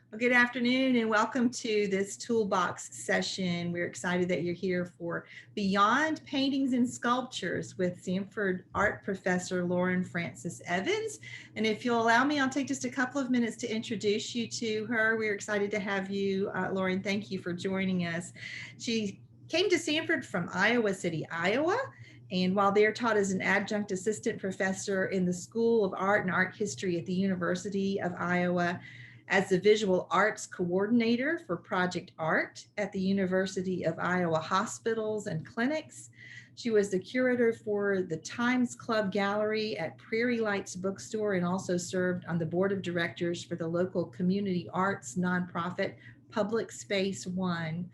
Well, good afternoon and welcome to this toolbox session. We're excited that you're here for Beyond Paintings and Sculptures with Samford art professor Lauren Francis Evans. And if you'll allow me, I'll take just a couple of minutes to introduce you to her. We're excited to have you, Lauren. Thank you for joining us. She came to Samford from Iowa City, Iowa. And while there, taught as an adjunct assistant professor in the School of Art and Art History at the University of Iowa, as the visual arts coordinator for Project Art at the University of Iowa Hospitals and Clinics. She was the curator for the Times Club Gallery at Prairie Lights Bookstore and also served on the board of directors for the local community arts nonprofit Public Space One.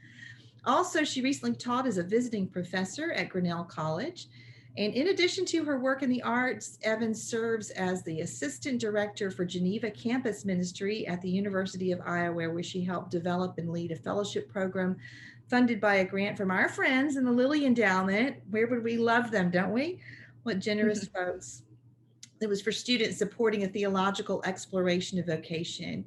Also, she recently taught as a visiting professor at Grinnell College. And in addition to her work in the arts, Evans serves as the assistant director for Geneva Campus Ministry at the University of Iowa, where she helped develop and lead a fellowship program funded by a grant from our friends in the Lilly Endowment. Where would we love them, don't we? What generous folks. It was for students supporting a theological exploration of vocation.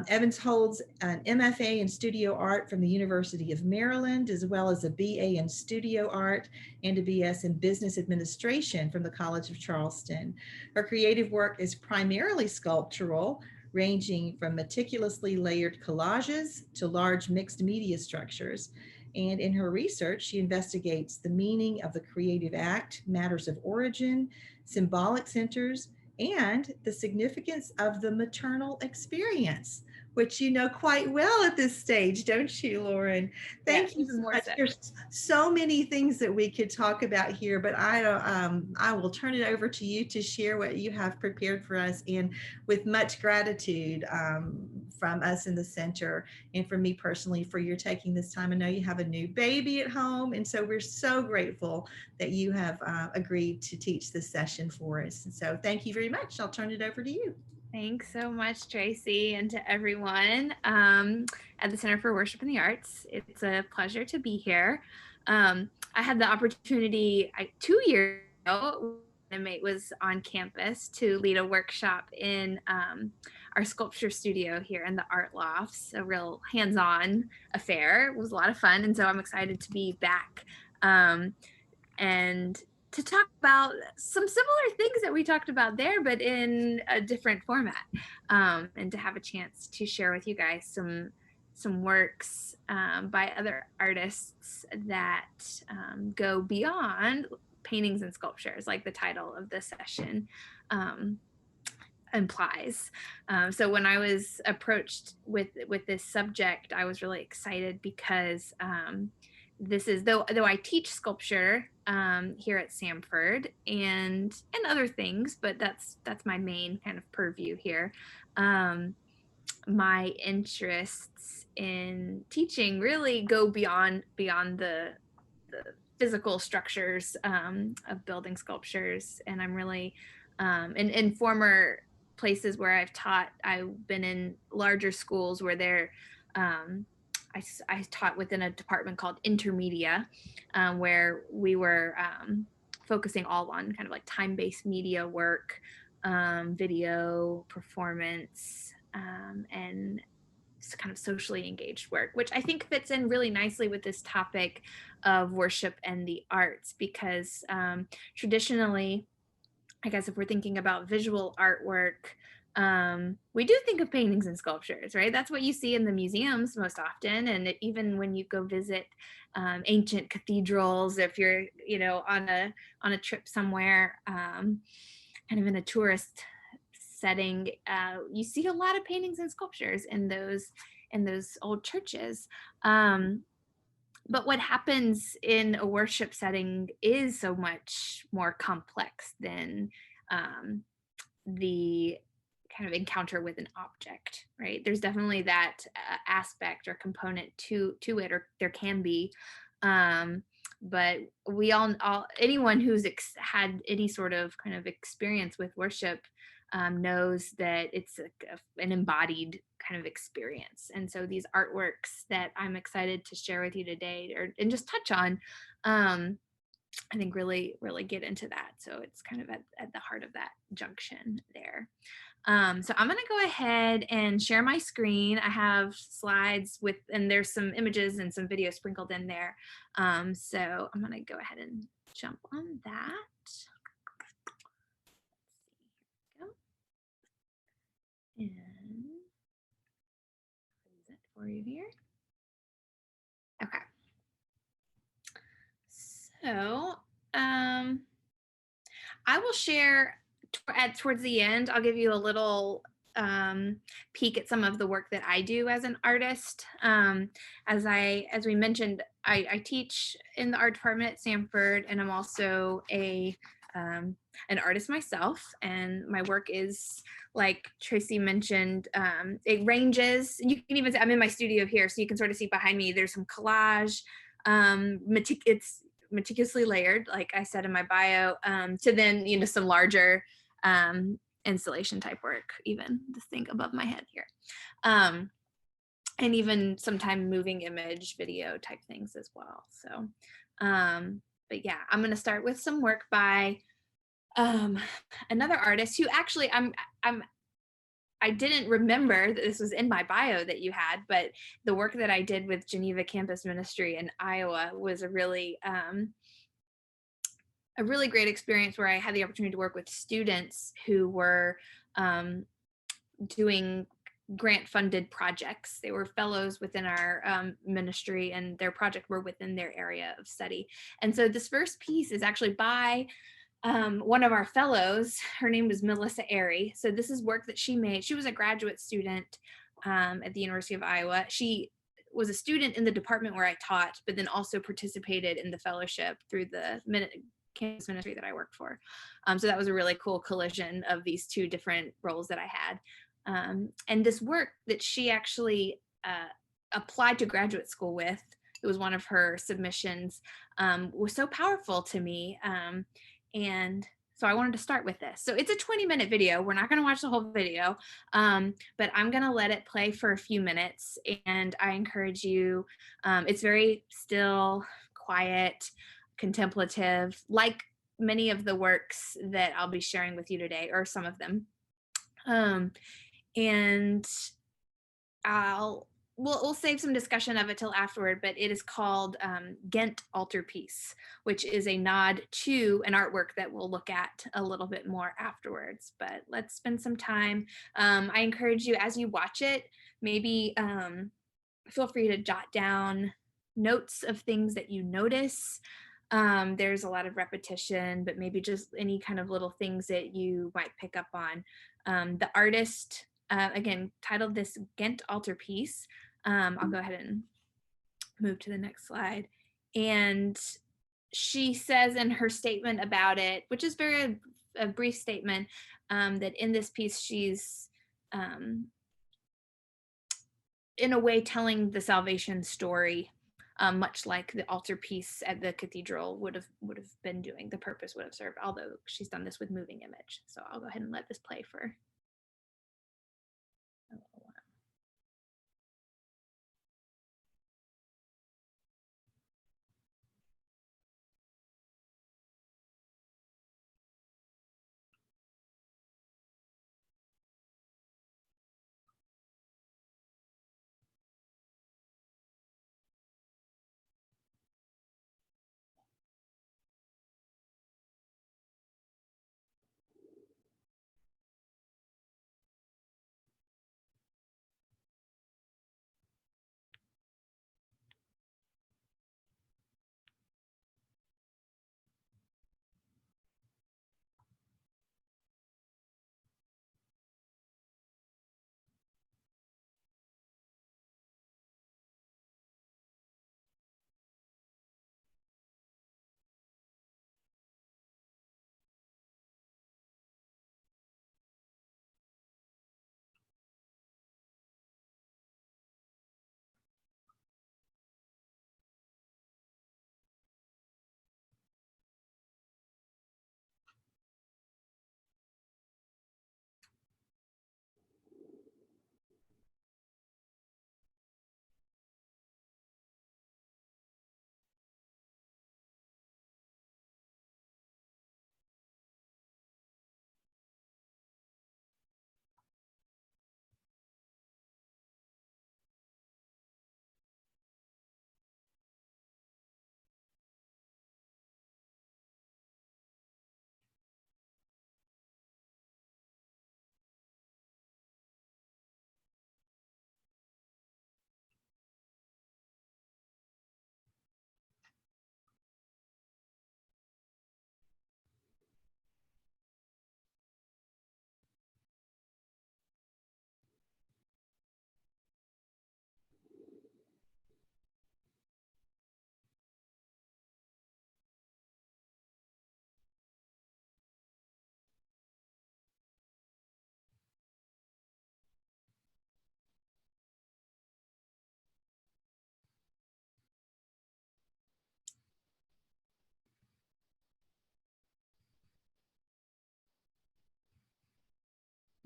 Evans holds an MFA in studio art from the University of Maryland, as well as a BA in studio art and a BS in business administration from the College of Charleston. Her creative work is primarily sculptural, ranging from meticulously layered collages to large mixed media structures. And in her research, she investigates the meaning of the creative act, matters of origin, symbolic centers, and the significance of the maternal experience, which you know quite well at this stage, don't you, Lauren? Yes, Thank you even so more much. so. There's so many things that we could talk about here, but I will turn it over to you to share what you have prepared for us, and with much gratitude from us in the center and from me personally for your taking this time. I know you have a new baby at home, and so we're so grateful that you have agreed to teach this session for us. And so thank you very much. I'll turn it over to you. Thanks so much, Tracy, and to everyone at the Center for Worship and the Arts. It's a pleasure to be here. I had the opportunity 2 years ago, when it was on campus, to lead a workshop in our sculpture studio here in the Art Lofts, a real hands-on affair. It was a lot of fun, and so I'm excited to be back. And to talk about some similar things that we talked about there, but in a different format, and to have a chance to share with you guys some works by other artists that go beyond paintings and sculptures, like the title of the session implies. So when I was approached with this subject, I was really excited because this is though I teach sculpture here at Samford and other things, but that's my main kind of purview here. My interests in teaching really go beyond the physical structures of building sculptures, and I'm really in former places where I've taught, I've been in larger schools where they're I taught within a department called Intermedia, where we were focusing all on kind of like time-based media work, video, performance, and kind of socially engaged work, which I think fits in really nicely with this topic of worship and the arts, because traditionally, I guess if we're thinking about visual artwork, we do think of paintings and sculptures, right? That's what you see in the museums most often. And even when you go visit ancient cathedrals, if you're, on a trip somewhere, kind of in a tourist setting, you see a lot of paintings and sculptures in those old churches. But what happens in a worship setting is so much more complex than the kind of encounter with an object, right? There's definitely that aspect or component to it, or there can be. But we all anyone who's had any sort of kind of experience with worship knows that it's an embodied kind of experience. And so these artworks that I'm excited to share with you today, and just touch on, I think really get into that. So it's kind of at the heart of that junction there. So I'm going to go ahead and share my screen. I have slides with, and there's some images and some video sprinkled in there. So I'm going to go ahead and jump on that. Let's see, here we go. And freeze it for you here. Okay. So I will share towards the end. I'll give you a little peek at some of the work that I do as an artist. As we mentioned, I teach in the art department at Samford, and I'm also an artist myself. And my work is, like Tracy mentioned, it ranges. You can even see, I'm in my studio here, so you can sort of see behind me. There's some collage. It's meticulously layered, like I said in my bio, to then some larger installation type work, even this thing above my head here, and even sometime moving image video type things as well. So but yeah, I'm going to start with some work by another artist who actually I didn't remember that this was in my bio that you had, but the work that I did with Geneva Campus Ministry in Iowa was a really great experience, where I had the opportunity to work with students who were doing grant-funded projects. They were fellows within our ministry, and their project were within their area of study. And so this first piece is actually by one of our fellows. Her name was Melissa Airy. So this is work that she made. She was a graduate student at the University of Iowa. She was a student in the department where I taught, but then also participated in the fellowship through the campus ministry that I worked for. So that was a really cool collision of these two different roles that I had. And this work that she actually applied to graduate school with, it was one of her submissions, was so powerful to me. And so I wanted to start with this. So it's a 20-minute video. We're not going to watch the whole video, but I'm going to let it play for a few minutes. And I encourage you, it's very still, quiet, contemplative, like many of the works that I'll be sharing with you today, or some of them. And we'll save some discussion of it till afterward, but it is called Ghent Altarpiece, which is a nod to an artwork that we'll look at a little bit more afterwards. But let's spend some time. I encourage you, as you watch it, maybe feel free to jot down notes of things that you notice. There's a lot of repetition, but maybe just any kind of little things that you might pick up on. The artist, again, titled this Ghent Altarpiece. I'll go ahead and move to the next slide. And she says in her statement about it, which is a brief statement, that in this piece she's in a way telling the salvation story, much like the altarpiece at the cathedral would have been doing. The purpose would have served, although she's done this with moving image. So I'll go ahead and let this play for a little while.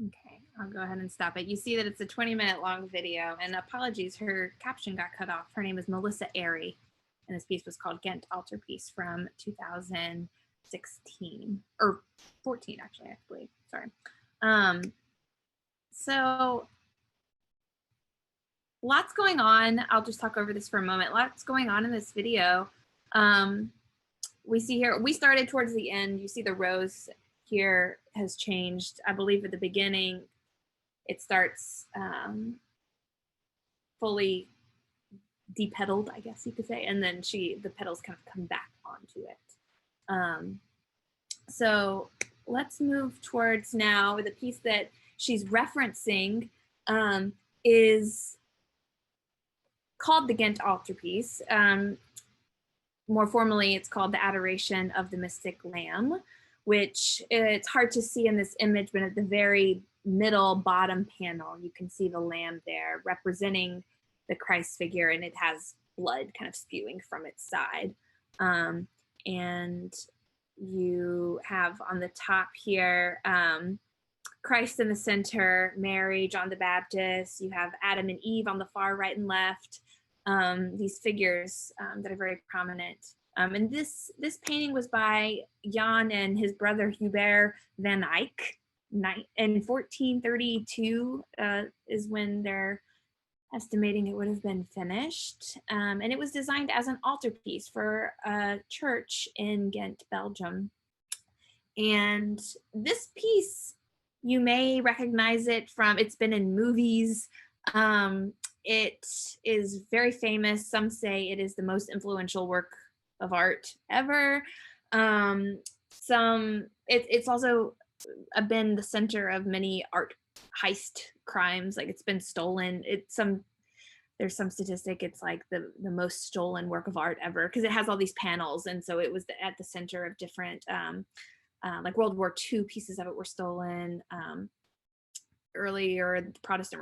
Okay, I'll go ahead and stop it. You see that it's a 20-minute long video, and apologies, her caption got cut off. Her name is Melissa Airy, and this piece was called Ghent Altarpiece from 2016 or 14, actually, I believe. Sorry. So lots going on. I'll just talk over this for a moment. Lots going on in this video. We see here, we started towards the end. You see the rose here has changed. I believe at the beginning, it starts fully depetaled, I guess you could say, and then the petals kind of come back onto it. So let's move towards now the piece that she's referencing is called the Ghent Altarpiece. More formally, it's called the Adoration of the Mystic Lamb, which it's hard to see in this image, but at the very middle bottom panel, you can see the lamb there representing the Christ figure, and it has blood kind of spewing from its side. And you have on the top here, Christ in the center, Mary, John the Baptist. You have Adam and Eve on the far right and left. These figures that are very prominent. And this painting was by Jan and his brother Hubert van Eyck. In 1432 is when they're estimating it would have been finished. And it was designed as an altarpiece for a church in Ghent, Belgium. And this piece, you may recognize it from, it's been in movies. It is very famous. Some say it is the most influential work of art ever. It's also been the center of many art heist crimes. Like it's been stolen. There's some statistic. It's like the most stolen work of art ever because it has all these panels, and so it was at the center of different like World War II pieces of it were stolen. Earlier, the Protestant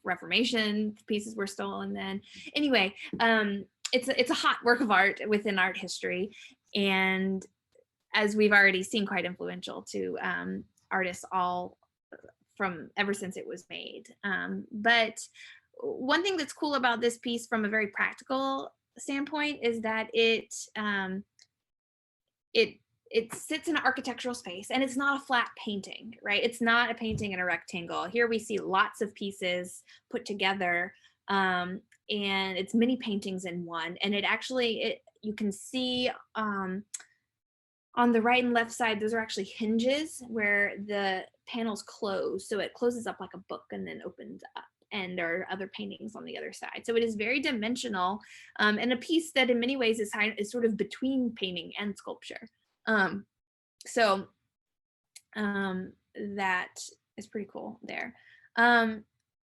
Reformation pieces were stolen then. Anyway, it's a hot work of art within art history, and as we've already seen, quite influential to artists all from ever since it was made. But one thing that's cool about this piece from a very practical standpoint is that it sits in an architectural space, and it's not a flat painting, right? It's not a painting in a rectangle. Here we see lots of pieces put together, and it's many paintings in one. And you can see on the right and left side, those are actually hinges where the panels close. So it closes up like a book and then opens up. And there are other paintings on the other side. So it is very dimensional, and a piece that in many ways is sort of between painting and sculpture. So that is pretty cool there.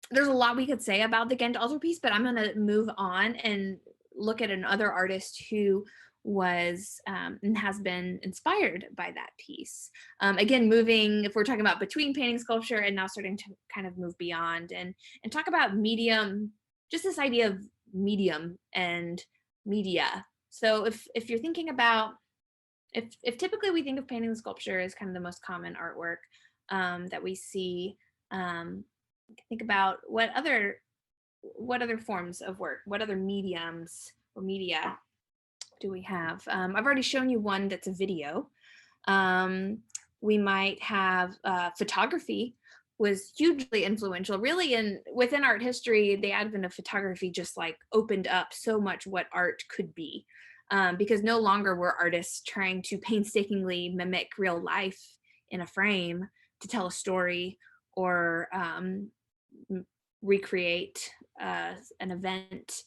There's a lot we could say about the Ghent altarpiece, but I'm going to move on and look at another artist who was and has been inspired by that piece. Again, moving, if we're talking about between painting, sculpture, and now starting to kind of move beyond and talk about medium, just this idea of medium and media. So if you're thinking about, if typically we think of painting and sculpture as kind of the most common artwork that we see, think about what other forms of work, what other mediums or media do we have? I've already shown you one that's a video. We might have photography was hugely influential. Really, within art history, the advent of photography just like opened up so much what art could be. Because no longer were artists trying to painstakingly mimic real life in a frame to tell a story or recreate an event.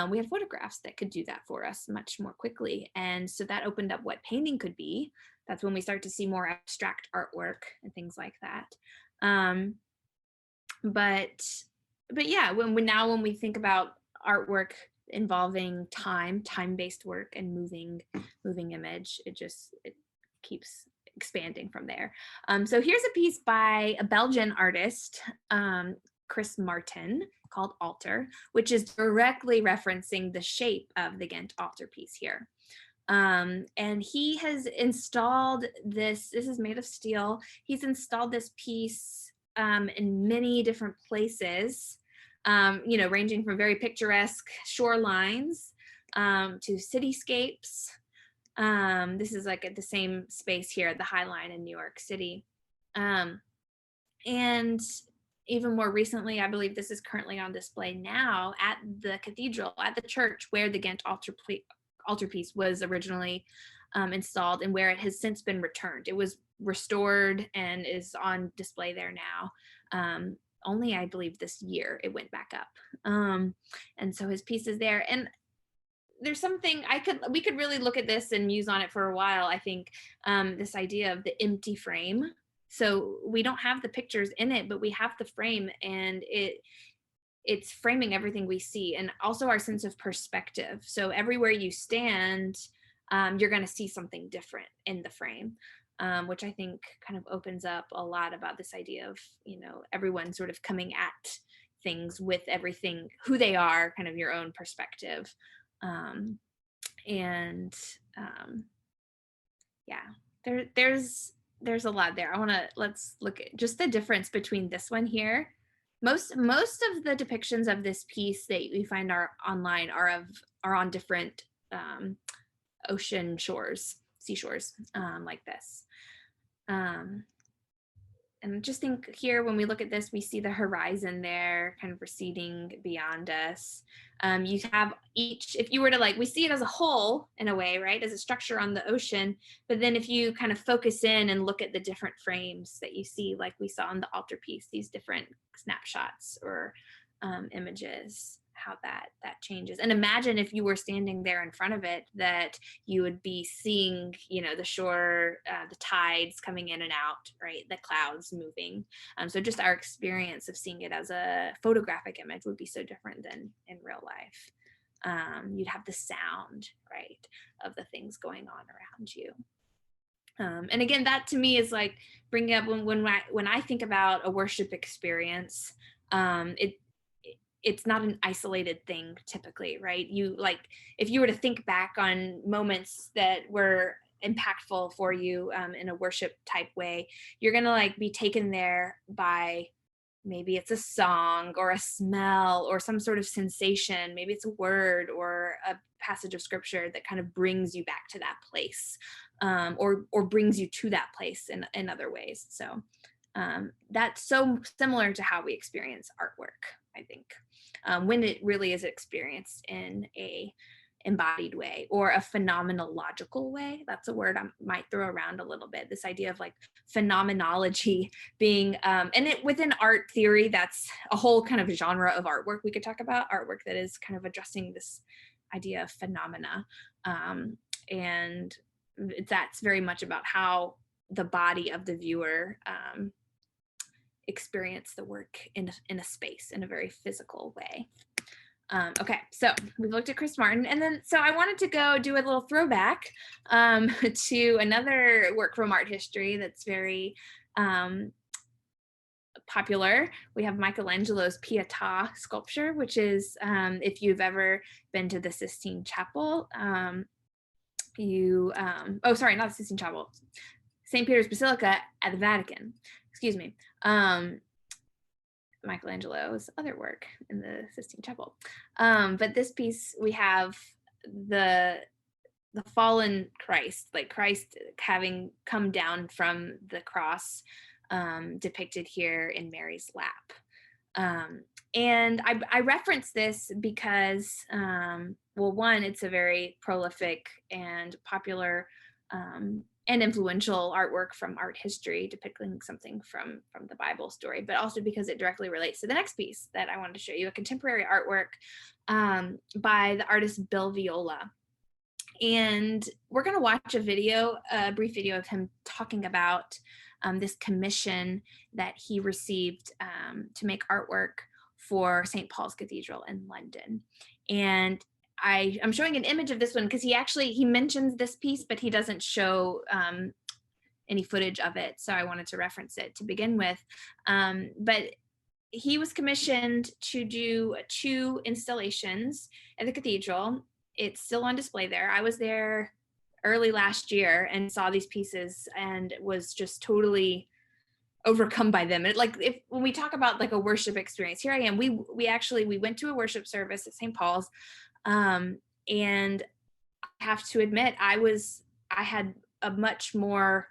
We had photographs that could do that for us much more quickly. And so that opened up what painting could be. That's when we start to see more abstract artwork and things like that. But yeah, when we think about artwork involving time-based work and moving image, it keeps expanding from there. So here's a piece by a Belgian artist, Chris Martin, called Altar, which is directly referencing the shape of the Ghent altarpiece here. And he has installed this is made of steel. He's installed this piece in many different places, ranging from very picturesque shorelines to cityscapes. This is like at the same space here at the High Line in New York City. And even more recently, I believe this is currently on display now at the cathedral, at the church where the Ghent altarpiece was originally installed and where it has since been returned. It was restored and is on display there now. Only, I believe, this year it went back up. And so his piece is there. And there's something we could really look at this and muse on it for a while. I think this idea of the empty frame. So we don't have the pictures in it, but we have the frame, and it's framing everything we see, and also our sense of perspective. So everywhere you stand, you're going to see something different in the frame, which I think kind of opens up a lot about this idea of, everyone sort of coming at things with everything, who they are, kind of your own perspective. There's a lot there. Let's look at just the difference between this one here. Most of the depictions of this piece that we find are online are on different ocean shores, seashores, like this. And just think here, when we look at this, we see the horizon there kind of receding beyond us. You have if you were to we see it as a whole in a way, right, as a structure on the ocean, but then if you kind of focus in and look at the different frames that you see, like we saw on the altarpiece, these different snapshots or images, how that changes. And imagine if you were standing there in front of it, that you would be seeing, the shore, the tides coming in and out, right, the clouds moving. So just our experience of seeing it as a photographic image would be so different than in real life. You'd have the sound, right, of the things going on around you. And again, that to me is like bringing up when I think about a worship experience, it's not an isolated thing typically, right? If you were to think back on moments that were impactful for you in a worship type way, you're gonna be taken there by, maybe it's a song or a smell or some sort of sensation. Maybe it's a word or a passage of scripture that kind of brings you back to that place, or brings you to that place in other ways. So that's so similar to how we experience artwork, I think, when it really is experienced in a embodied way or a phenomenological way. That's a word I might throw around a little bit. This idea of phenomenology being, and within art theory, that's a whole kind of genre of artwork we could talk about, artwork that is kind of addressing this idea of phenomena. And that's very much about how the body of the viewer experience the work in a space, in a very physical way. Okay, so we've looked at Chris Martin, and then so I wanted to go do a little throwback to another work from art history that's very popular. We have Michelangelo's Pietà sculpture, which is, if you've ever been to the Sistine Chapel, not the Sistine Chapel, St. Peter's Basilica at the Vatican, excuse me. Michelangelo's other work in the Sistine Chapel. But this piece, we have the fallen Christ, Christ having come down from the cross, depicted here in Mary's lap. And I reference this because, one, it's a very prolific and popular and influential artwork from art history, depicting something from the Bible story, but also because it directly relates to the next piece that I wanted to show you, a contemporary artwork by the artist Bill Viola. And we're going to watch a brief video of him talking about this commission that he received to make artwork for St. Paul's Cathedral in London. And I'm showing an image of this one because he mentions this piece, but he doesn't show any footage of it. So I wanted to reference it to begin with. But he was commissioned to do 2 installations at the cathedral. It's still on display there. I was there early last year and saw these pieces and was just totally overcome by them. And like, if when we talk about like a worship experience, here I am, we went to a worship service at St. Paul's, and I have to admit, I had a much more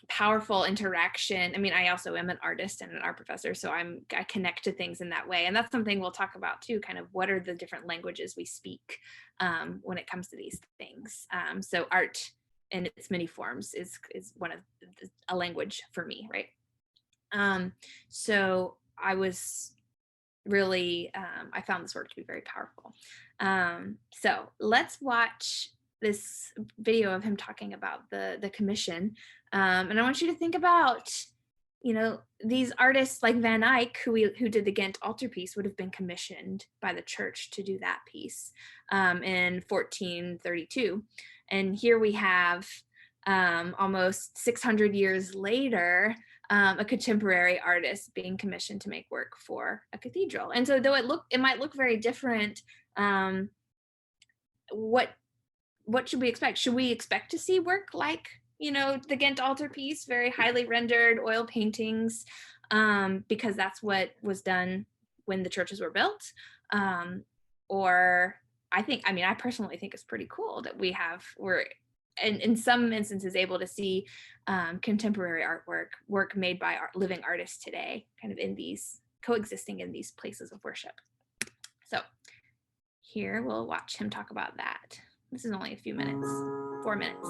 powerful interaction. I mean, I also am an artist and an art professor, so I connect to things in that way. And that's something we'll talk about too, kind of what are the different languages we speak when it comes to these things. So art in its many forms is one of a language for me, right? So I was really, I found this work to be very powerful. So let's watch this video of him talking about the commission. And I want you to think about, you know, these artists like Van Eyck, who did the Ghent altarpiece, would have been commissioned by the church to do that piece in 1432. And here we have almost 600 years later, a contemporary artist being commissioned to make work for a cathedral. And so though it might look very different, what should we expect? Should we expect to see work like, you know, the Ghent altarpiece, very highly rendered oil paintings, because that's what was done when the churches were built? Or I personally think it's pretty cool that we're in some instances able to see contemporary work made by living artists today, kind of coexisting in these places of worship. So here we'll watch him talk about that. This is only a few minutes, 4 minutes.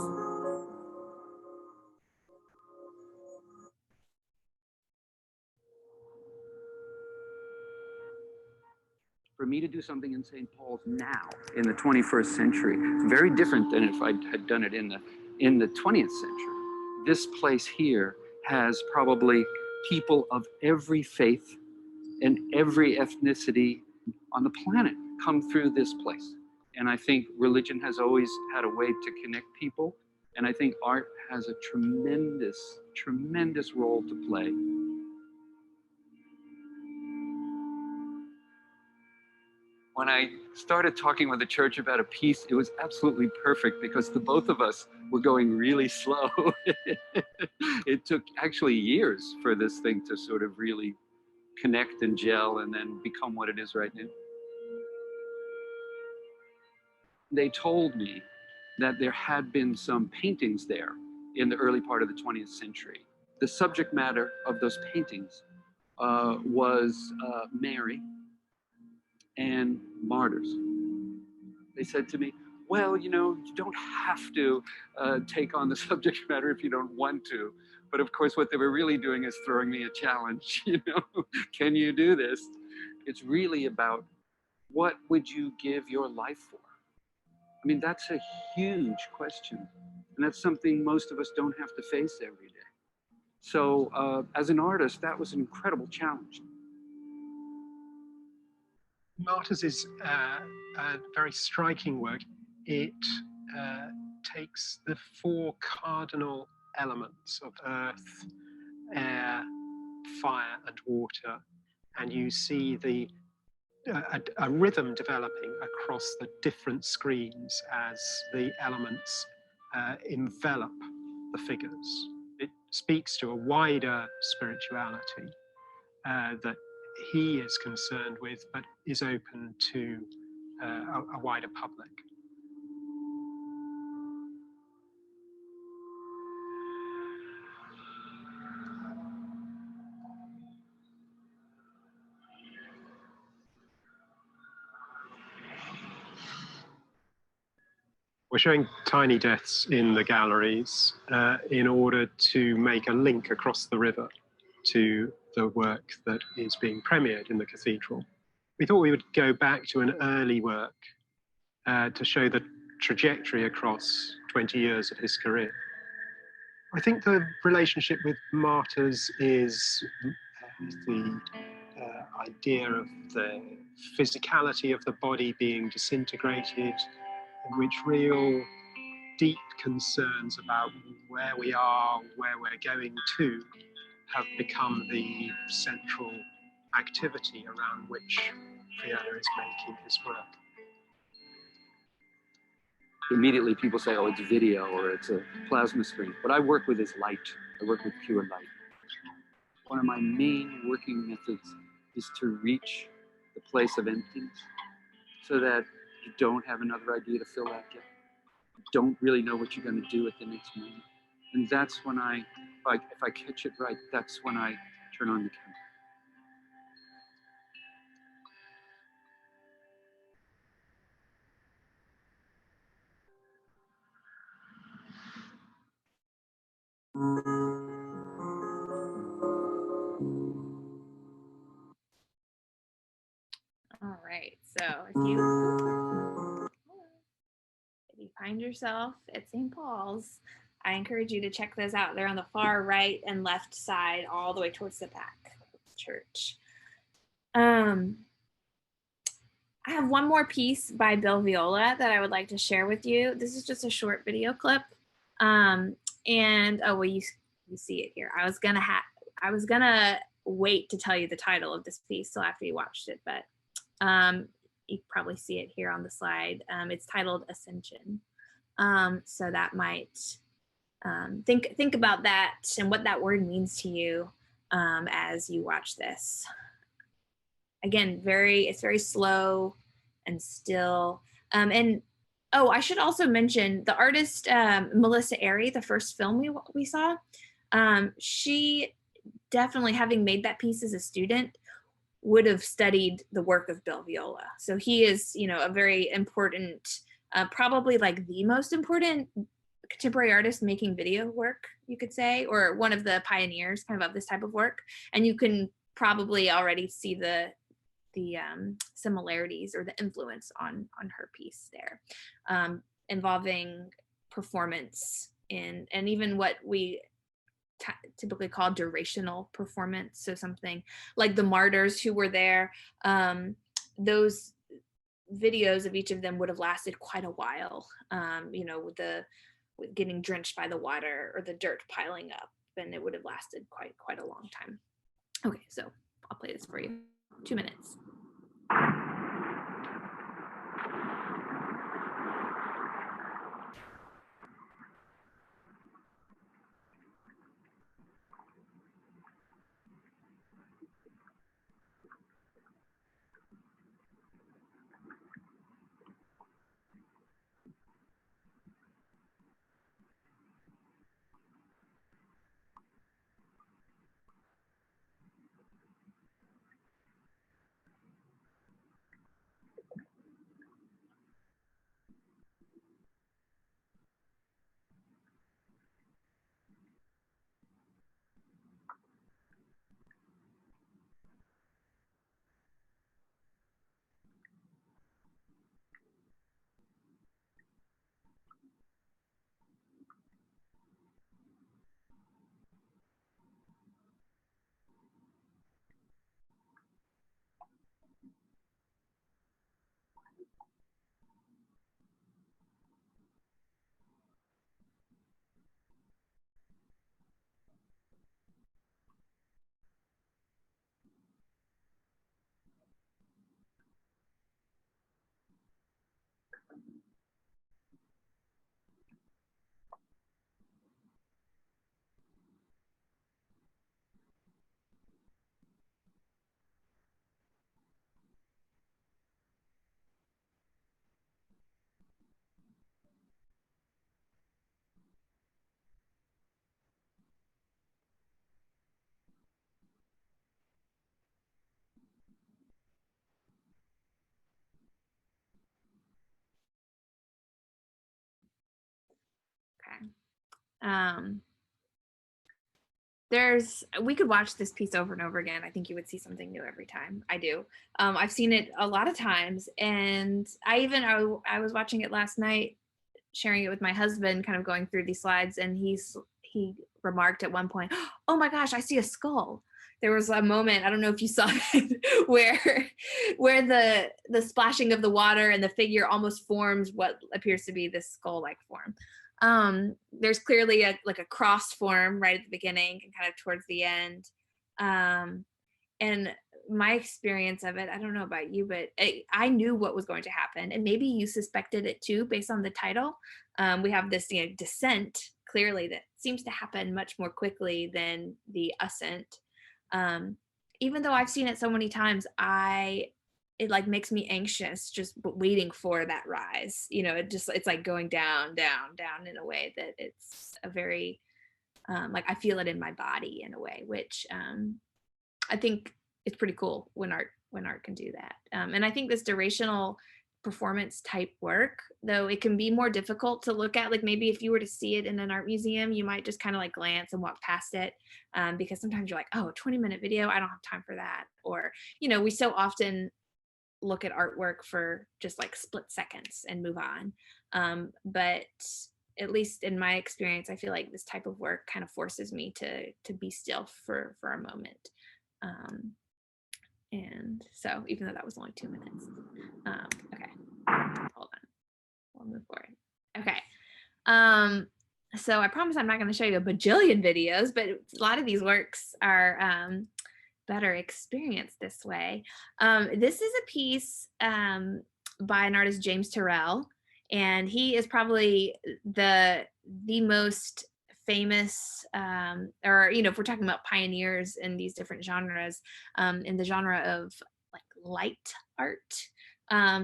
For me to do something in St. Paul's now, in the 21st century, it's very different than if I had done it in the 20th century. This place here has probably people of every faith and every ethnicity on the planet come through this place. And I think religion has always had a way to connect people. And I think art has a tremendous, tremendous role to play. When I started talking with the church about a piece, it was absolutely perfect because the both of us were going really slow. It took actually years for this thing to sort of really connect and gel and then become what it is right now. They told me that there had been some paintings there in the early part of the 20th century. The subject matter of those paintings was Mary and martyrs. They said to me, well, you know, you don't have to take on the subject matter if you don't want to. But of course, what they were really doing is throwing me a challenge, you know, can you do this? It's really about what would you give your life for? I mean, that's a huge question. And that's something most of us don't have to face every day. So as an artist, that was an incredible challenge. Martyrs is a very striking work. It takes the four cardinal elements of earth, air, fire, and water, and you see a rhythm developing across the different screens as the elements envelop the figures. It speaks to a wider spirituality that he is concerned with, but is open to a wider public. We're showing tiny deaths in the galleries in order to make a link across the river to the work that is being premiered in the cathedral. We thought we would go back to an early work to show the trajectory across 20 years of his career. I think the relationship with martyrs is the idea of the physicality of the body being disintegrated, in which real deep concerns about where we are, where we're going to, have become the central activity around which Fiona is making his work. immediately people say, oh, it's video or it's a plasma screen. What I work with is light. I work with pure light. One of my main working methods is to reach the place of emptiness so that you don't have another idea to fill that gap. You don't really know what you're going to do at the next moment. And that's when if I catch it right, that's when I turn on the camera. All right, so if you find yourself at St. Paul's, I encourage you to check those out. They're on the far right and left side, all the way towards the back of the church. I have one more piece by Bill Viola that I would like to share with you. This is just a short video clip. And oh, well, you see it here. I was gonna wait to tell you the title of this piece till after you watched it, but you probably see it here on the slide. It's titled Ascension. So that might think about that and what that word means to you as you watch this. Again, it's very slow and still. And oh, I should also mention the artist Melissa Airy, the first film we saw. She definitely, having made that piece as a student, would have studied the work of Bill Viola. So he is, a very important, probably like the most important contemporary artist making video work, you could say, or one of the pioneers kind of this type of work. And you can probably already see the similarities or the influence on her piece there, involving performance and even what we typically call durational performance. So something like the martyrs who were there, those videos of each of them would have lasted quite a while, with getting drenched by the water or the dirt piling up, and it would have lasted quite a long time. Okay, so I'll play this for you. 2 minutes. Okay. We could watch this piece over and over again. I think you would see something new every time. I do. I've seen it a lot of times, and I was watching it last night, sharing it with my husband, kind of going through these slides, and he remarked at one point, "Oh my gosh, I see a skull." There was a moment, I don't know if you saw it, where the splashing of the water and the figure almost forms what appears to be this skull-like form. There's clearly a cross form right at the beginning and kind of towards the end. And my experience of it, I don't know about you, but I knew what was going to happen, and maybe you suspected it too based on the title. We have this, descent clearly that seems to happen much more quickly than the ascent. Even though I've seen it so many times, it like makes me anxious just waiting for that rise. It's like going down, down, down in a way that it's a very like I feel it in my body in a way, which I think it's pretty cool when art can do that. And I think this durational performance type work, though it can be more difficult to look at, like maybe if you were to see it in an art museum, you might just kind of like glance and walk past it, because sometimes you're like, oh, 20-minute video, I don't have time for that. Or, we so often look at artwork for just like split seconds and move on. But at least in my experience, I feel like this type of work kind of forces me to be still for a moment. And so even though that was only 2 minutes, okay, hold on, we'll move forward. Okay. So I promise I'm not going to show you a bajillion videos, but a lot of these works are better experienced this way. This is a piece by an artist, James Turrell, and he is probably the most famous, or if we're talking about pioneers in these different genres, in the genre of like light art.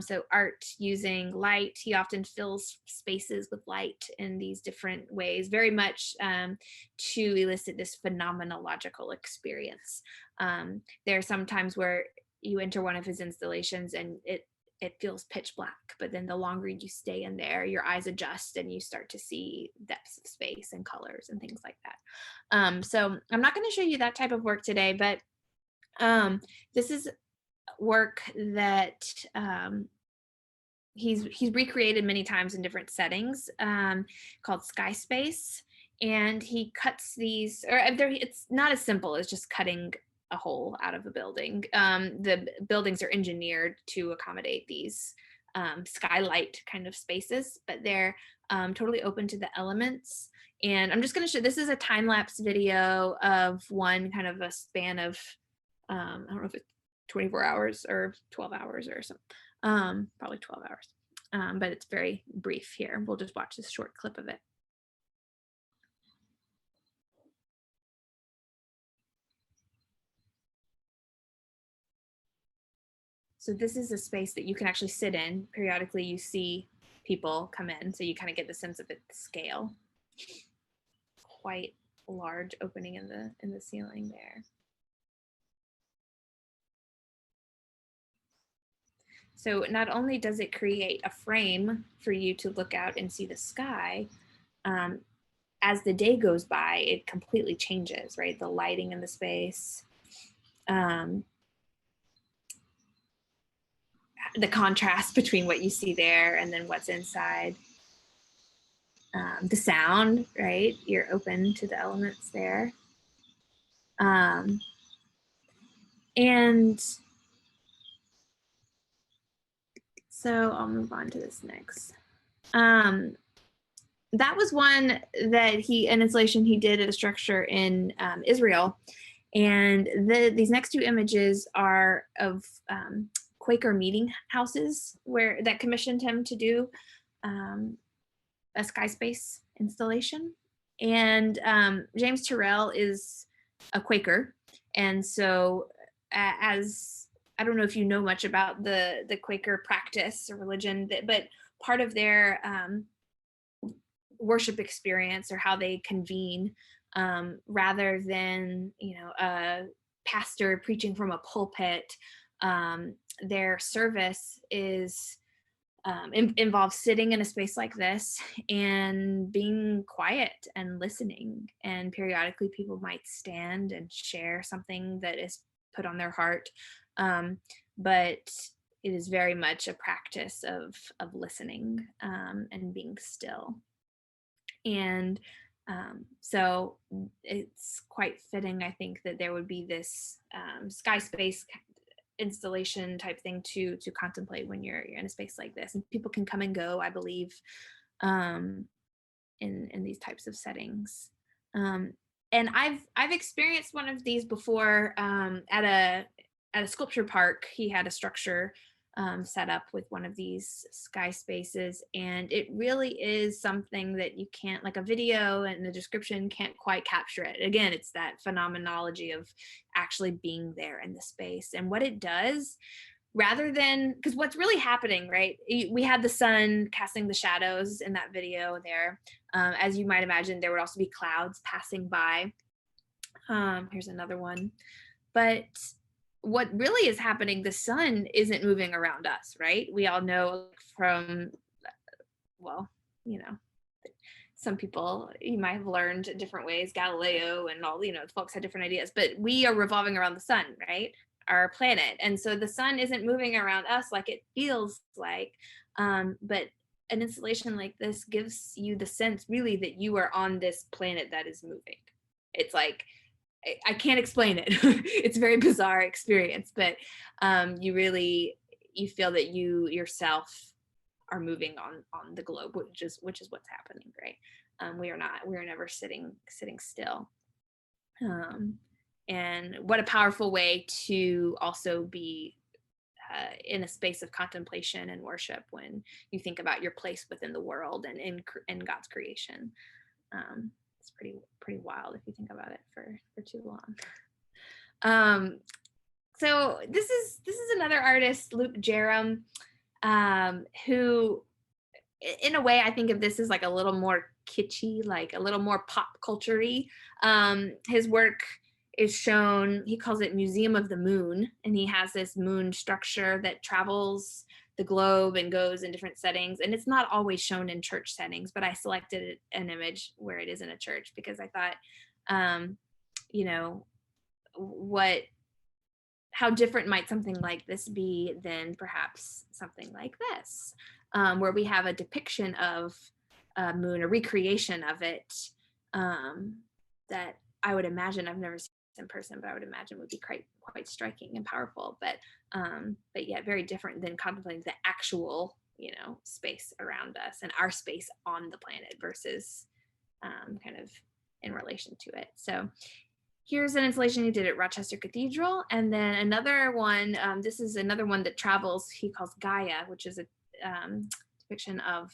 So art using light, he often fills spaces with light in these different ways, very much to elicit this phenomenological experience. There are some times where you enter one of his installations and it feels pitch black, but then the longer you stay in there, your eyes adjust and you start to see depths of space and colors and things like that. So I'm not going to show you that type of work today, but this is work that he's recreated many times in different settings, called Sky Space, and he cuts these, or it's not as simple as just cutting a hole out of a building. The buildings are engineered to accommodate these skylight kind of spaces, but they're totally open to the elements. And I'm just going to show, this is a time-lapse video of one kind of a span of, I don't know if it's 24 hours or 12 hours or something, probably 12 hours, but it's very brief here. We'll just watch this short clip of it. So this is a space that you can actually sit in. Periodically you see people come in, so you kind of get the sense of its scale. Quite a large opening in the ceiling there. So not only does it create a frame for you to look out and see the sky, as the day goes by, it completely changes, right? The lighting in the space, the contrast between what you see there and then what's inside. The sound, right? You're open to the elements there. And so I'll move on to this next. That was one that an installation he did at a structure in Israel. And these next two images are of Quaker meeting houses that commissioned him to do a sky space installation. And James Turrell is a Quaker. And so as, I don't know if you know much about the Quaker practice or religion, but part of their worship experience or how they convene, rather than, a pastor preaching from a pulpit, their service is involves sitting in a space like this and being quiet and listening. And periodically people might stand and share something that is put on their heart. But it is very much a practice of listening and being still. And so it's quite fitting, I think, that there would be this sky space installation type thing to contemplate when you're in a space like this. And people can come and go, I believe, in these types of settings. And I've experienced one of these before at at a sculpture park, he had a structure set up with one of these sky spaces, and it really is something that you can't, like a video and the description can't quite capture it. Again, it's that phenomenology of actually being there in the space and what it does, rather than, because what's really happening, right? We had the sun casting the shadows in that video there. As you might imagine, there would also be clouds passing by. Here's another one. But what really is happening, the sun isn't moving around us, right? We all know from, well, you know, some people you might have learned different ways, Galileo and all, you know, folks had different ideas, but we are revolving around the sun, right? Our planet. And so the sun isn't moving around us like it feels like, but an installation like this gives you the sense really that you are on this planet that is moving. It's like, I can't explain it. It's a very bizarre experience, but you feel that you yourself are moving on the globe, which is what's happening, right? We are never sitting still. And what a powerful way to also be in a space of contemplation and worship when you think about your place within the world and in God's creation. It's pretty wild if you think about it for too long. So this is another artist, Luke Jerram, who, in a way, I think of this as like a little more kitschy, like a little more pop culture-y. His work is shown, he calls it Museum of the Moon, and he has this moon structure that travels the globe and goes in different settings, and it's not always shown in church settings, but I selected an image where it is in a church because I thought, you know, how different might something like this be than perhaps something like this, where we have a depiction of a moon, a recreation of it, that I would imagine, I've never seen in person, but I would imagine would be quite striking and powerful, but yet very different than contemplating the actual, you know, space around us and our space on the planet versus kind of in relation to it. So here's an installation he did at Rochester Cathedral, and then another one, this is another one that travels, he calls Gaia, which is a depiction of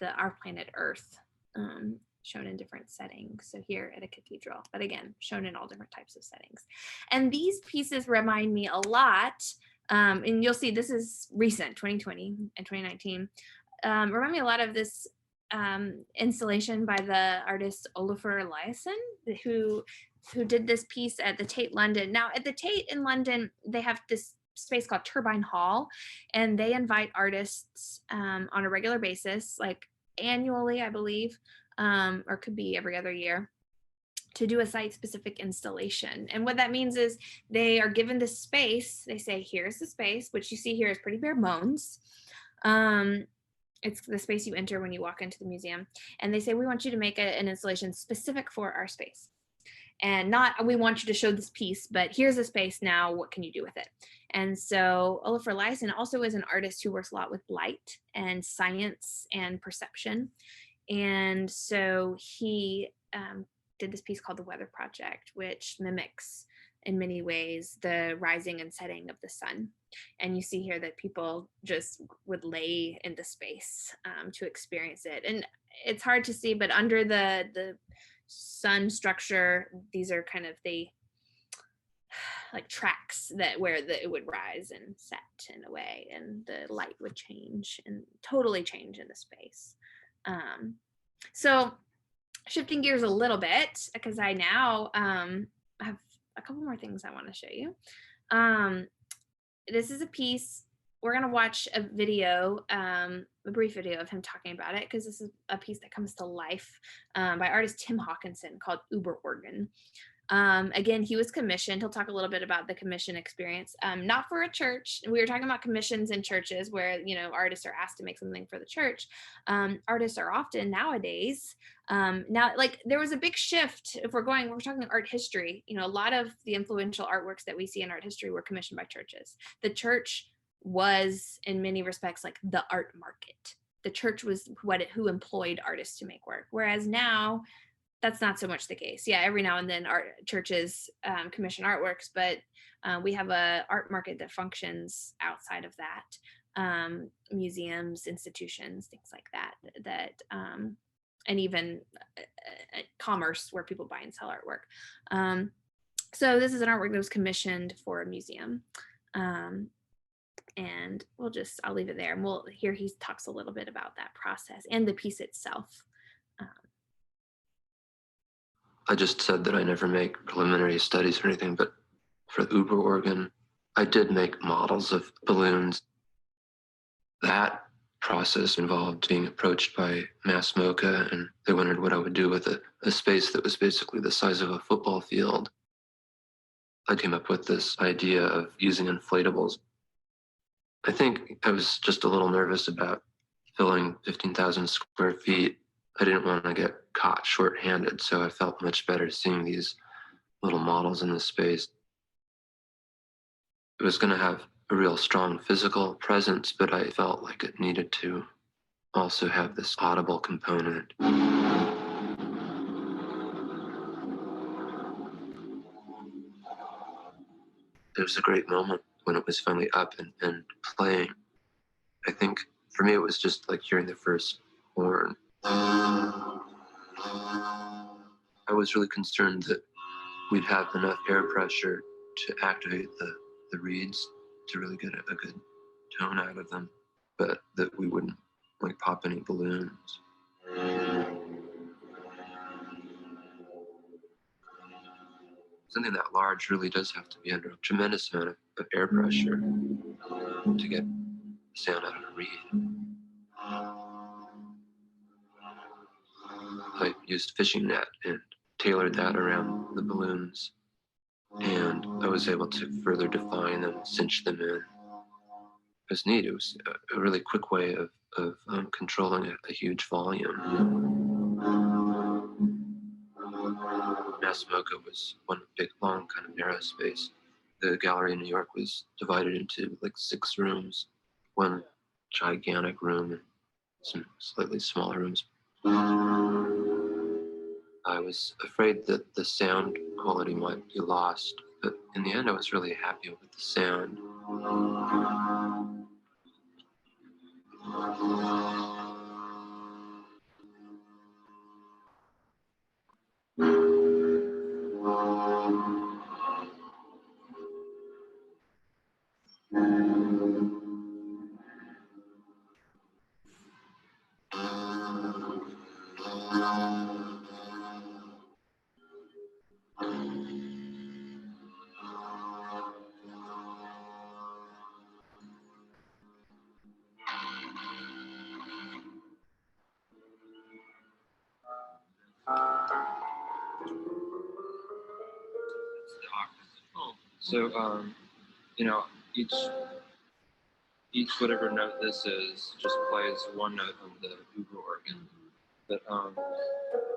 our planet Earth, shown in different settings. So here at a cathedral, but again, shown in all different types of settings. And these pieces remind me a lot, and you'll see this is recent, 2020 and 2019, remind me a lot of this installation by the artist Olafur Eliasson, who did this piece at the Tate London. Now at the Tate in London, they have this space called Turbine Hall, and they invite artists on a regular basis, like annually, I believe, or could be every other year, to do a site-specific installation. And what that means is they are given this space. They say, here's the space, which you see here is pretty bare bones. It's the space you enter when you walk into the museum. And they say, we want you to make an installation specific for our space. And not, we want you to show this piece, but here's the space now, what can you do with it? And so Olafur Eliasson also is an artist who works a lot with light and science and perception. And so he did this piece called The Weather Project, which mimics in many ways the rising and setting of the sun. And you see here that people just would lay in the space to experience it. And it's hard to see, but under the sun structure, these are kind of like tracks that where it would rise and set in a way, and the light would change and totally change in the space. So shifting gears a little bit, because I now have a couple more things I want to show you. This is a piece, we're going to watch a video, a brief video of him talking about it, because this is a piece that comes to life by artist Tim Hawkinson called Uber Organ. Again, he was commissioned. He'll talk a little bit about the commission experience, not for a church. We were talking about commissions in churches where, you know, artists are asked to make something for the church. Artists are often nowadays, now, like there was a big shift. If we're talking art history, you know, a lot of the influential artworks that we see in art history were commissioned by churches. The church was in many respects like the art market. The church was who employed artists to make work. Whereas now, that's not so much the case. Yeah, every now and then art churches commission artworks, but we have a art market that functions outside of that. Museums, institutions, things like that, and even commerce where people buy and sell artwork. So this is an artwork that was commissioned for a museum. And I'll leave it there. And he talks a little bit about that process and the piece itself. I just said that I never make preliminary studies or anything, but for the Uber organ, I did make models of balloons. That process involved being approached by Mass MoCA, and they wondered what I would do with a space that was basically the size of a football field. I came up with this idea of using inflatables. I think I was just a little nervous about filling 15,000 square feet. I didn't want to get caught short-handed, so I felt much better seeing these little models in the space. It was going to have a real strong physical presence, but I felt like it needed to also have this audible component. It was a great moment when it was finally up and playing. I think for me, it was just like hearing the first horn. I was really concerned that we'd have enough air pressure to activate the reeds to really get a good tone out of them, but that we wouldn't like pop any balloons. Something that large really does have to be under a tremendous amount of air pressure to get sound out of a reed. I used fishing net and tailored that around the balloons, and I was able to further define them, cinch them in. It was neat. It was a really quick way of controlling a huge volume. Mass MoCA was one big, long, kind of narrow space. The gallery in New York was divided into like 6 rooms, one gigantic room and some slightly smaller rooms. I was afraid that the sound quality might be lost, but in the end, I was really happy with the sound. So, you know, each whatever note this is just plays one note on the Uber organ. But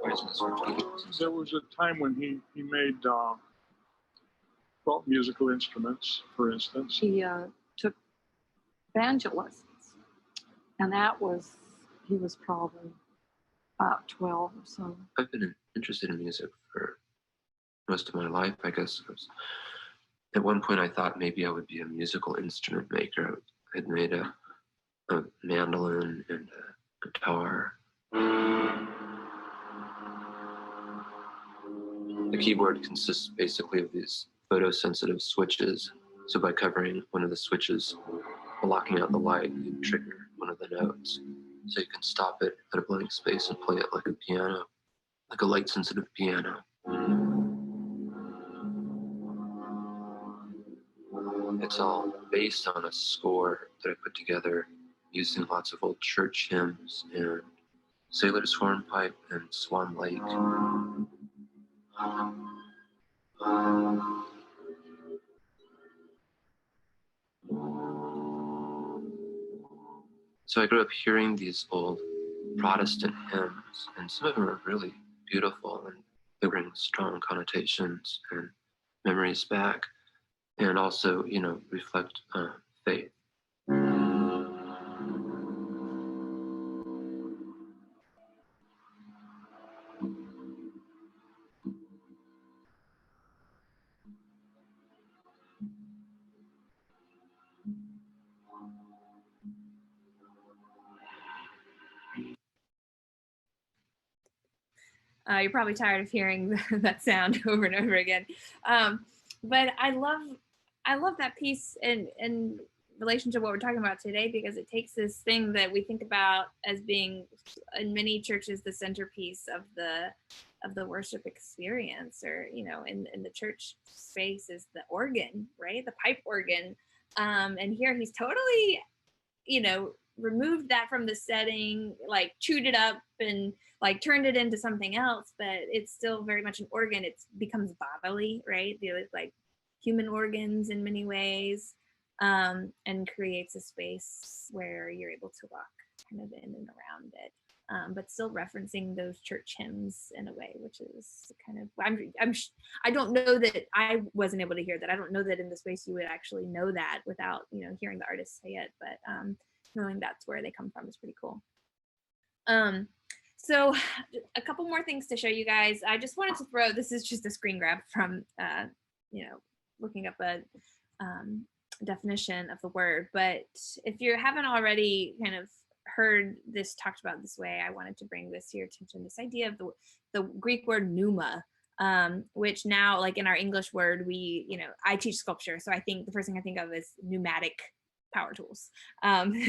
why is this working? There was a time when he made musical instruments, for instance. He took banjo lessons, and he was probably about 12 or so. I've been interested in music for most of my life, I guess. At one point, I thought maybe I would be a musical instrument maker. I had made a mandolin and a guitar. The keyboard consists basically of these photosensitive switches. So by covering one of the switches, blocking out the light, you trigger one of the notes. So you can stop it at a blank space and play it like a piano, like a light-sensitive piano. It's all based on a score that I put together using lots of old church hymns and Sailor's Hornpipe and Swan Lake. So I grew up hearing these old Protestant hymns, and some of them are really beautiful, and they bring strong connotations and memories back, and also, you know, reflect faith. You're probably tired of hearing that sound over and over again. But I love that piece in relation to what we're talking about today, because it takes this thing that we think about as being in many churches the centerpiece of the worship experience, or in the church space is the organ, right? The pipe organ. And here he's totally removed that from the setting, like chewed it up and like turned it into something else, but it's still very much an organ. It becomes bodily, right? Like human organs in many ways, and creates a space where you're able to walk kind of in and around it, but still referencing those church hymns in a way, which is kind of, I don't know that I wasn't able to hear that. I don't know that in the space you would actually know that without hearing the artist say it, but knowing that's where they come from is pretty cool. So a couple more things to show you guys. I just wanted to throw, this is just a screen grab from looking up a definition of the word, but if you haven't already kind of heard this talked about this way, I wanted to bring this to your attention, this idea of the Greek word pneuma, which now, like in our English word, I teach sculpture, so I think the first thing I think of is pneumatic power tools,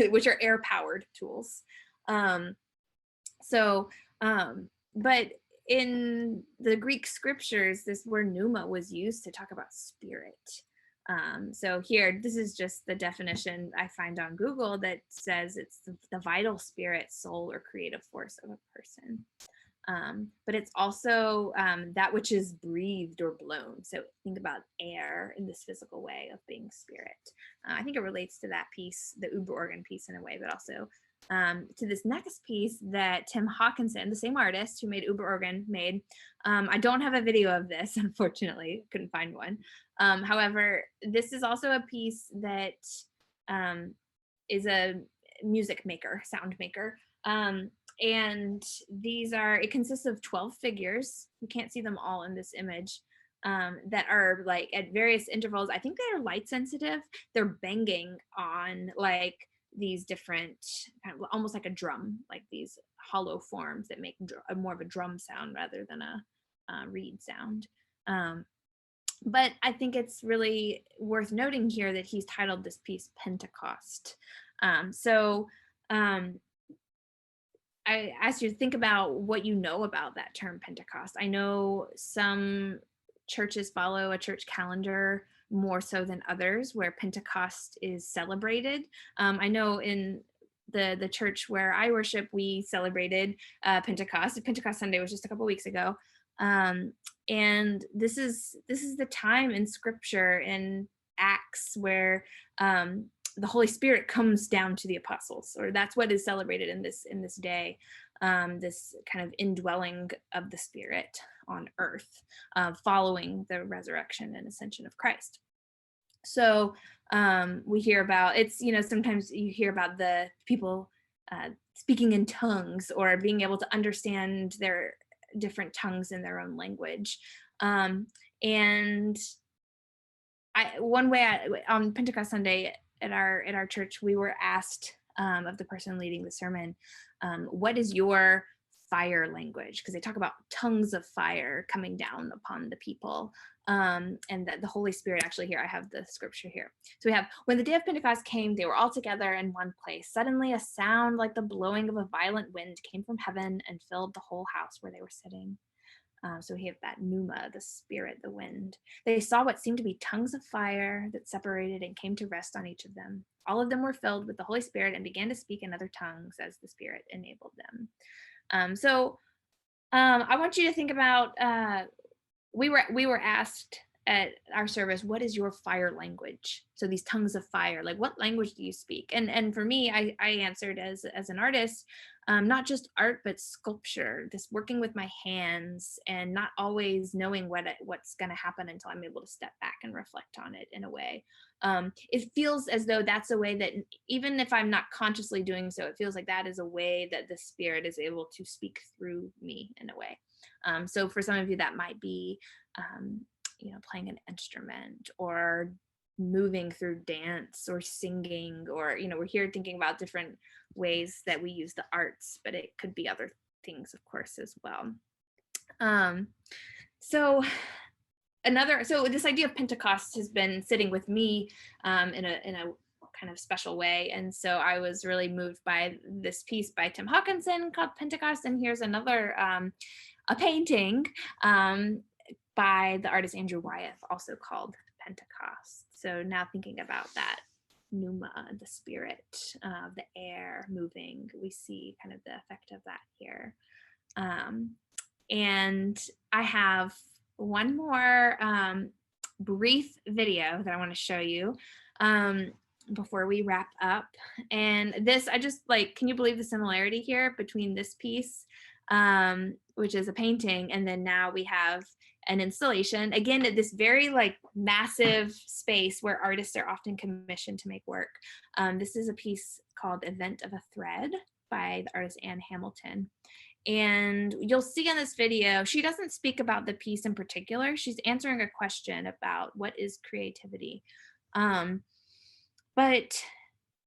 which are air powered tools. But in the Greek scriptures, this word pneuma was used to talk about spirit. So here, this is just the definition I find on Google that says it's the vital spirit, soul, or creative force of a person. But it's also that which is breathed or blown. So think about air in this physical way of being spirit. I think it relates to that piece, the Uber organ piece in a way, but also to this next piece that Tim Hawkinson, the same artist who made Uber organ, made. I don't have a video of this, unfortunately, couldn't find one. However, this is also a piece that is a music maker, sound maker. And it consists of 12 figures. You can't see them all in this image, that are like at various intervals. I think they're light sensitive. They're banging on like these different, kind of almost like a drum, like these hollow forms that make more of a drum sound rather than a reed sound. But I think it's really worth noting here that he's titled this piece Pentecost. I asked you to think about what you know about that term Pentecost. I know some churches follow a church calendar more so than others where Pentecost is celebrated. I know in the church where I worship, we celebrated Pentecost. Pentecost Sunday was just a couple weeks ago. And this is the time in scripture in Acts where the Holy Spirit comes down to the apostles, or that's what is celebrated in this day, this kind of indwelling of the Spirit on earth, following the resurrection and ascension of Christ. So we hear about, sometimes you hear about the people speaking in tongues or being able to understand their different tongues in their own language. And one way on Pentecost Sunday at our church, we were asked of the person leading the sermon, what is your fire language? Because they talk about tongues of fire coming down upon the people, and that the Holy Spirit, actually here, I have the scripture here. So we have, when the day of Pentecost came, they were all together in one place. Suddenly a sound like the blowing of a violent wind came from heaven and filled the whole house where they were sitting. So we have that pneuma, the spirit, the wind. They saw what seemed to be tongues of fire that separated and came to rest on each of them. All of them were filled with the Holy Spirit and began to speak in other tongues as the Spirit enabled them. I want you to think about, we were asked at our service, what is your fire language? So these tongues of fire, like what language do you speak? And for me, I answered as an artist, not just art, but sculpture, this working with my hands and not always knowing what's going to happen until I'm able to step back and reflect on it in a way. It feels as though that's a way that, even if I'm not consciously doing so, it feels like that is a way that the Spirit is able to speak through me in a way. So for some of you, that might be, playing an instrument or moving through dance or singing, or, we're here thinking about different ways that we use the arts, but it could be other things, of course, as well. So this idea of Pentecost has been sitting with me in a kind of special way. And so I was really moved by this piece by Tim Hawkinson called Pentecost. And here's another, a painting by the artist Andrew Wyeth, also called Pentecost. So now thinking about that pneuma, the spirit, the air moving, we see kind of the effect of that here. And I have one more brief video that I want to show you before we wrap up. And this, I just like, can you believe the similarity here between this piece, which is a painting, and then now we have an installation, again, at this very like massive space where artists are often commissioned to make work. This is a piece called Event of a Thread by the artist Anne Hamilton. And you'll see in this video, she doesn't speak about the piece in particular. She's answering a question about what is creativity. But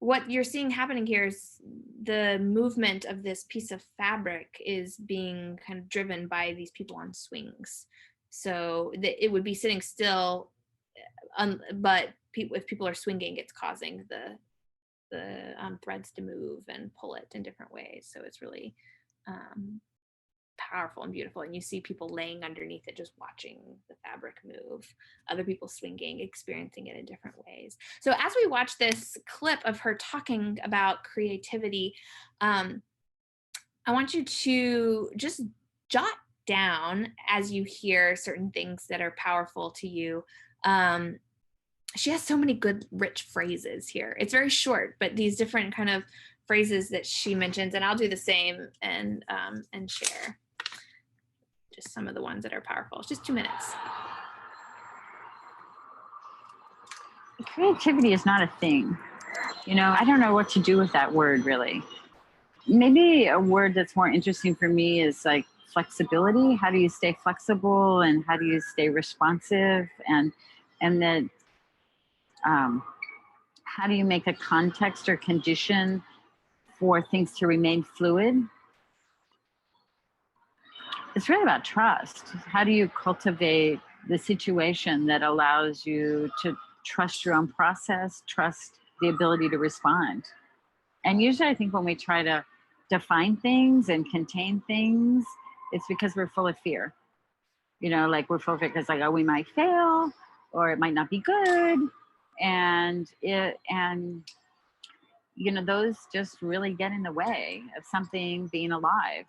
what you're seeing happening here is the movement of this piece of fabric is being kind of driven by these people on swings. So it would be sitting still, but if people are swinging, it's causing the threads to move and pull it in different ways. So it's really powerful and beautiful. And you see people laying underneath it, just watching the fabric move, other people swinging, experiencing it in different ways. So as we watch this clip of her talking about creativity, I want you to just jot down as you hear certain things that are powerful to you. She has so many good, rich phrases here. It's very short, but these different kind of phrases that she mentions, and I'll do the same and share just some of the ones that are powerful. It's just 2 minutes. Creativity is not a thing. You know, I don't know what to do with that word, really. Maybe a word that's more interesting for me is like flexibility. How do you stay flexible, and how do you stay responsive, and then how do you make a context or condition for things to remain fluid? It's really about trust. How do you cultivate the situation that allows you to trust your own process, trust the ability to respond? And usually I think when we try to define things and contain things, it's because we're full of fear. You know, like we're full of fear because like, oh, we might fail, or it might not be good. And you know, those just really get in the way of something being alive.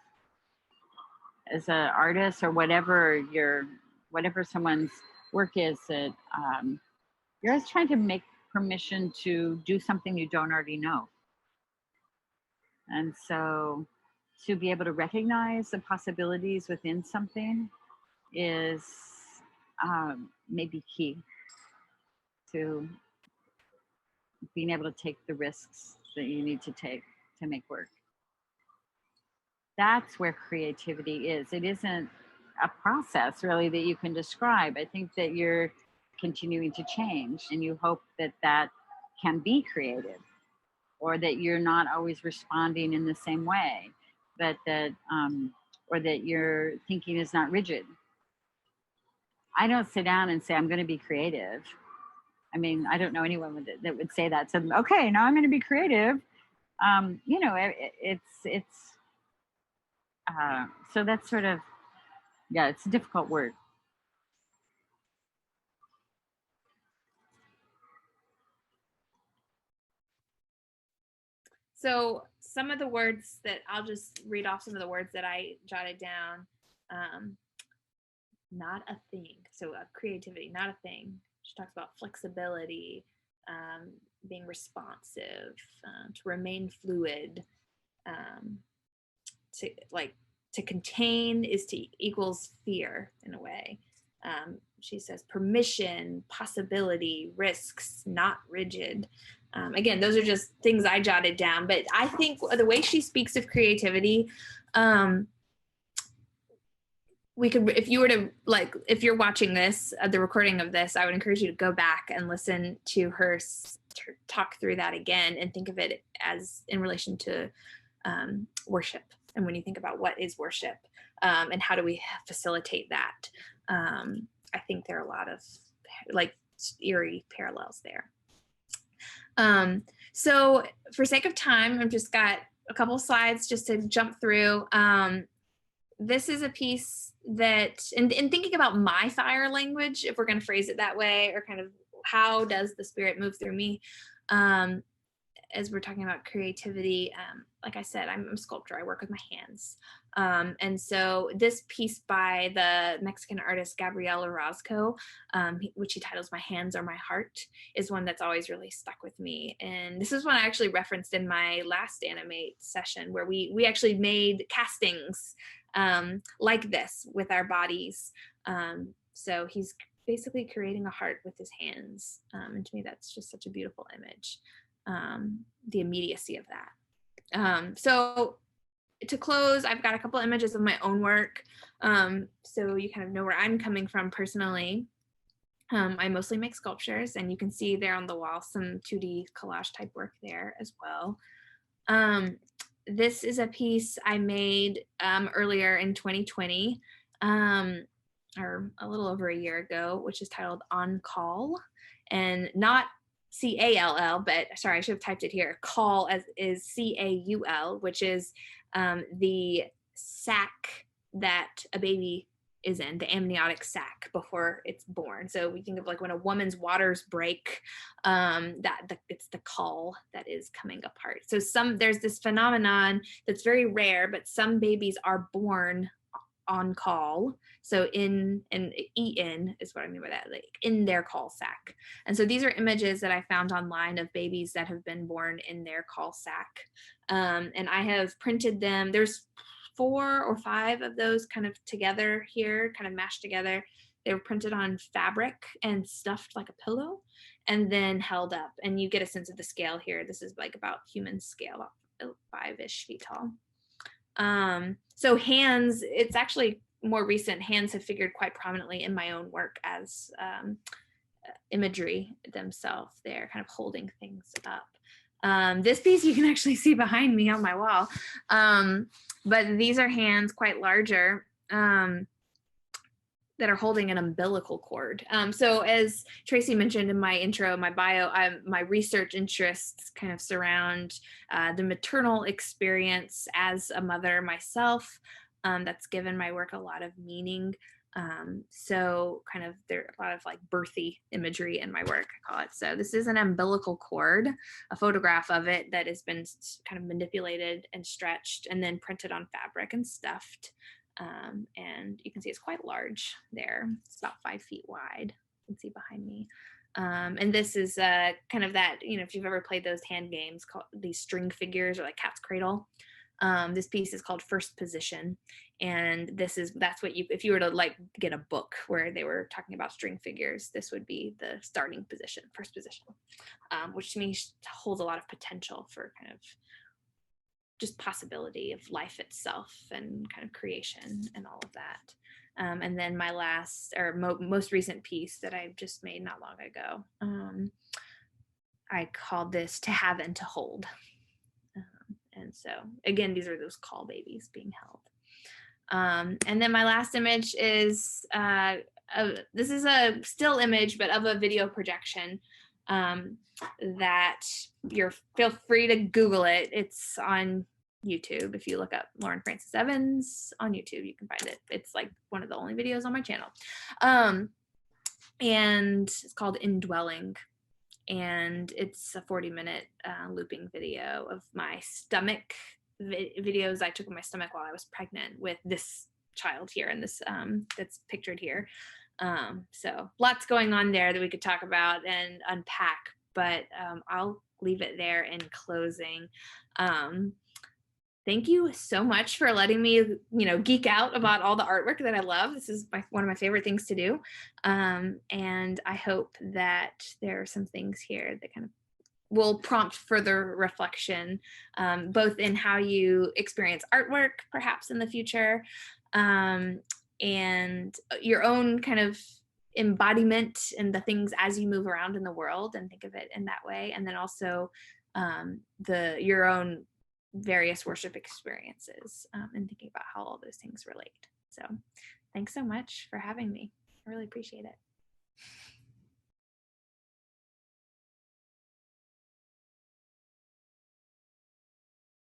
As an artist, or whatever someone's work is, that you're always trying to make permission to do something you don't already know. And so to be able to recognize the possibilities within something is maybe key to being able to take the risks that you need to take to make work. That's where creativity is. It isn't a process really that you can describe. I think that you're continuing to change, and you hope that that can be creative, or that you're not always responding in the same way, but that or that your thinking is not rigid. I don't sit down and say I'm going to be creative. I mean, I don't know anyone that would say that. So okay, now I'm going to be creative. You know, so that's sort of, yeah, it's a difficult word. So some of the words that I'll just read off, some of the words that I jotted down. Not a thing. So creativity, not a thing. She talks about flexibility, being responsive, to remain fluid, to contain is to equals fear in a way. She says permission, possibility, risks, not rigid. Again, those are just things I jotted down, but I think the way she speaks of creativity, we could, if you were to if you're watching this, the recording of this, I would encourage you to go back and listen to her talk through that again, and think of it as in relation to worship. And when you think about what is worship, and how do we facilitate that? I think there are a lot of like eerie parallels there. So for sake of time, I've just got a couple slides just to jump through. This is a piece that, in thinking about my fire language, if we're going to phrase it that way, or kind of how does the Spirit move through me, as we're talking about creativity, like I said, I'm a sculptor. I work with my hands. And so this piece by the Mexican artist Gabriel Orozco, which he titles My Hands Are My Heart, is one that's always really stuck with me. And this is one I actually referenced in my last Animate session, where we actually made castings like this with our bodies. So he's basically creating a heart with his hands. And to me, that's just such a beautiful image. The immediacy of that. So to close, I've got a couple images of my own work, so you kind of know where I'm coming from personally. I mostly make sculptures, and you can see there on the wall some 2D collage type work there as well. This is a piece I made earlier in 2020, or a little over a year ago, which is titled On Call, and not C-A-L-L, but sorry, I should have typed it here. Call as is C-A-U-L, which is the sac that a baby is in, the amniotic sac before it's born. So we think of like when a woman's waters break, it's the call that is coming apart. So there's this phenomenon that's very rare, but some babies are born on call. So in is what I mean by that, like in their call sac. And so these are images that I found online of babies that have been born in their call sac. And I have printed them. There's 4 or 5 of those kind of together here, kind of mashed together. They were printed on fabric and stuffed like a pillow and then held up. And you get a sense of the scale here. This is like about human scale, about 5-ish feet tall. So hands, it's actually more recent. Hands have figured quite prominently in my own work as imagery themselves. They're kind of holding things up. This piece you can actually see behind me on my wall. But these are hands quite larger that are holding an umbilical cord. So as Tracy mentioned in my intro, my bio, my research interests kind of surround the maternal experience as a mother myself. That's given my work a lot of meaning. So kind of there are a lot of like birthy imagery in my work, I call it. So this is an umbilical cord, a photograph of it that has been kind of manipulated and stretched and then printed on fabric and stuffed. And you can see it's quite large there. It's about 5 feet wide. You can see behind me. And this is kind of that, if you've ever played those hand games called these string figures or like Cat's Cradle. This piece is called First Position. And that's what if you were to like get a book where they were talking about string figures, this would be the starting position, first position, which to me holds a lot of potential for kind of just possibility of life itself and kind of creation and all of that. And then my last or most recent piece that I just made not long ago, I called this To Have and to Hold. And so again, these are those call babies being held. And then my last image is, this is a still image, but of a video projection that feel free to Google it. It's on YouTube. If you look up Lauren Francis Evans on YouTube, you can find it. It's like one of the only videos on my channel. And it's called Indwelling. And it's a 40-minute looping video of my stomach videos I took of my stomach while I was pregnant with this child here and this that's pictured here. So lots going on there that we could talk about and unpack, but I'll leave it there in closing. Thank you so much for letting me, geek out about all the artwork that I love. This is one of my favorite things to do. And I hope that there are some things here that kind of will prompt further reflection, both in how you experience artwork, perhaps in the future, and your own kind of embodiment in the things as you move around in the world and think of it in that way. And then also your own various worship experiences, and thinking about how all those things relate. So thanks so much for having me. I really appreciate it.